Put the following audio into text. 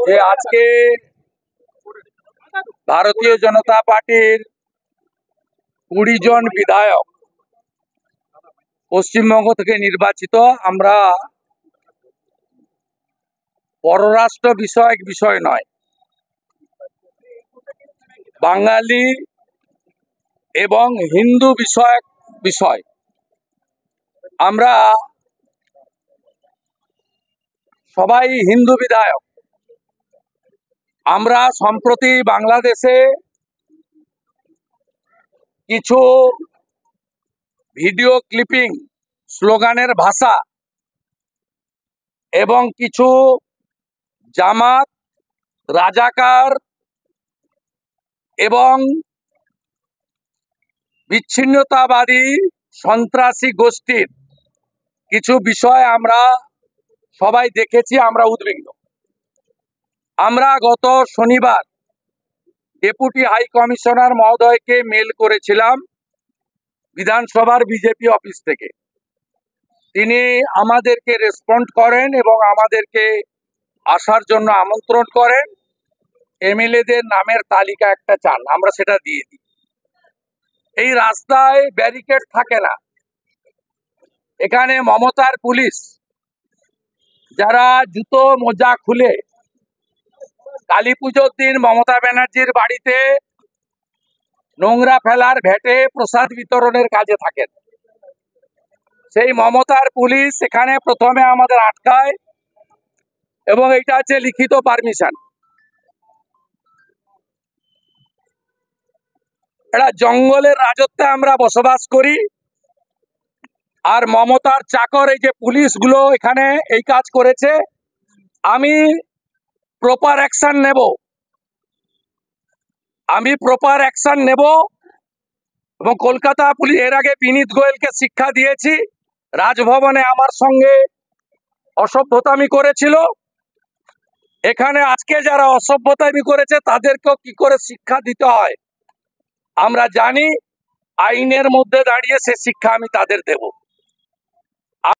যে আজকে ভারতীয় জনতা পার্টির 20 জন বিধায়ক পশ্চিমবঙ্গ থেকে নির্বাচিত। আমরা পররাষ্ট্র বিষয়ক বিষয় নয়, বাঙালি এবং হিন্দু বিষয়ক বিষয়। আমরা সবাই হিন্দু বিধায়ক। আমরা সম্প্রতি বাংলাদেশে কিছু ভিডিও ক্লিপিং, স্লোগানের ভাষা এবং কিছু জামাত, রাজাকার এবং বিচ্ছিন্নতাবাদী সন্ত্রাসী গোষ্ঠীর কিছু বিষয় আমরা সবাই দেখেছি। আমরা উদ্বিগ্ন। আমরা গত শনিবার ডেপুটি হাই কমিশনার মহোদয়কে মেল করেছিলাম বিধানসভার বিজেপি অফিস থেকে। তিনি আমাদেরকে রেসপন্ড করেন এবং আমাদেরকে আসার জন্য আমন্ত্রণ করেন। এমএলএদের নামের তালিকা একটা চান, আমরা সেটা দিয়ে দিই। এই রাস্তায় ব্যারিকেড থাকে না। এখানে মমতার পুলিশ যারা জুতো মোজা খুলে কালী পুজোর দিন মমতা ব্যানার্জির বাড়িতে নোংরা ফেলার ভেটে প্রসাদ বিতরণের কাজে থাকেন, সেই মমতার পুলিশ এখানে প্রথমে আমাদের আটকায় এবং এটা হচ্ছে লিখিত পারমিশন। এটা জঙ্গলের রাজত্বে আমরা বসবাস করি, আর মমতার চাকর এই যে পুলিশগুলো এখানে এই কাজ করেছে। আমি প্রপার অ্যাকশন নেব এবং কলকাতা পুলিশ এর আগে বিনীত গোয়েলকে শিক্ষা দিয়েছি। রাজভবনে আমার সঙ্গে অসভ্যতামি করেছিল। এখানে আজকে যারা অসভ্যতামি করেছে তাদেরকেও কি করে শিক্ষা দিতে হয় আমরা জানি। আইনের মধ্যে দাঁড়িয়ে সে শিক্ষা আমি তাদের দেব।